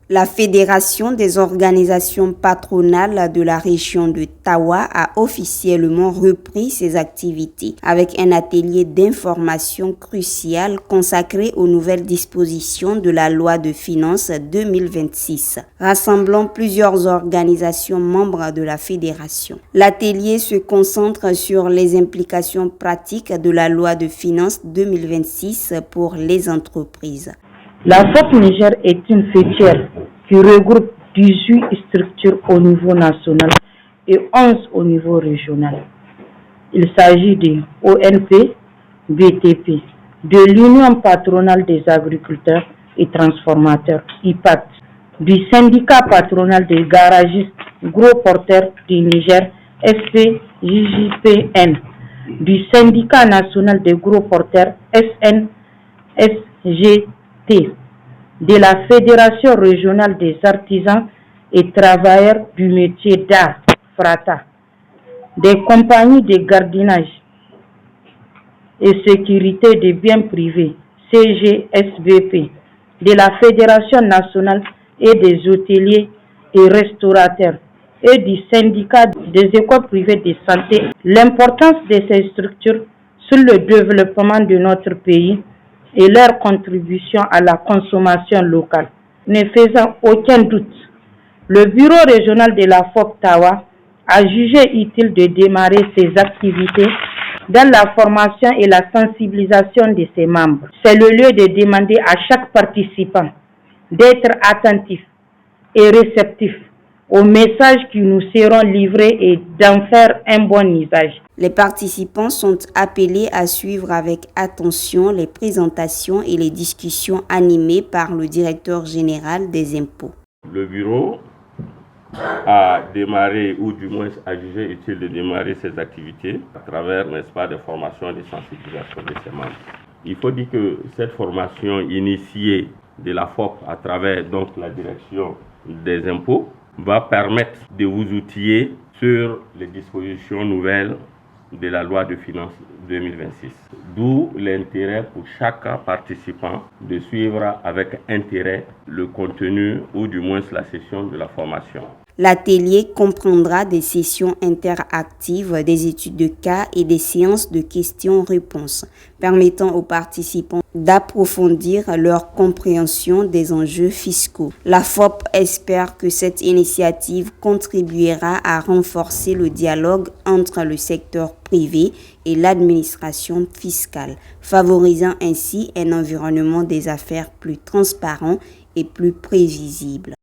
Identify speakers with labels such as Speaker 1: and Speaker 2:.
Speaker 1: La Fédération des organisations patronales de la région de Tawa a officiellement repris ses activités avec un atelier d'information crucial consacré aux nouvelles dispositions de la loi de finances 2026, rassemblant plusieurs organisations membres de la fédération. L'atelier se concentre sur les implications pratiques de la loi de finances 2026 pour les entreprises.
Speaker 2: La FOP Niger est une fêtière qui regroupe 18 structures au niveau national et 11 au niveau régional. Il s'agit de ONP, BTP, de l'Union patronale des agriculteurs et transformateurs, IPAT, du syndicat patronal des garagistes gros porteurs du Niger, SPJJPN, du syndicat national des gros porteurs, SNSGT, de la Fédération régionale des artisans et travailleurs du métier d'art, FRATA, des compagnies de gardiennage et sécurité des biens privés, CGSVP, de la Fédération nationale et des hôteliers et restaurateurs et du syndicat des écoles privées de santé. L'importance de ces structures sur le développement de notre pays et leur contribution à la consommation locale. Ne faisant aucun doute, le bureau régional de la FOP Tawa a jugé utile de démarrer ses activités dans la formation et la sensibilisation de ses membres. C'est le lieu de demander à chaque participant d'être attentif et réceptif aux messages qui nous seront livrés et d'en faire un bon usage.
Speaker 1: Les participants sont appelés à suivre avec attention les présentations et les discussions animées par le directeur général des impôts.
Speaker 3: Le bureau a démarré, ou du moins a jugé utile de démarrer ses activités à travers, n'est-ce pas, des formations et des sensibilisations de ses membres. Il faut dire que cette formation initiée de la FOP à travers donc la direction des impôts va permettre de vous outiller sur les dispositions nouvelles de la loi de finances 2026. D'où l'intérêt pour chaque participant de suivre avec intérêt le contenu ou du moins la session de la formation.
Speaker 1: L'atelier comprendra des sessions interactives, des études de cas et des séances de questions-réponses, permettant aux participants d'approfondir leur compréhension des enjeux fiscaux. La FOP espère que cette initiative contribuera à renforcer le dialogue entre le secteur privé et l'administration fiscale, favorisant ainsi un environnement des affaires plus transparent et plus prévisible.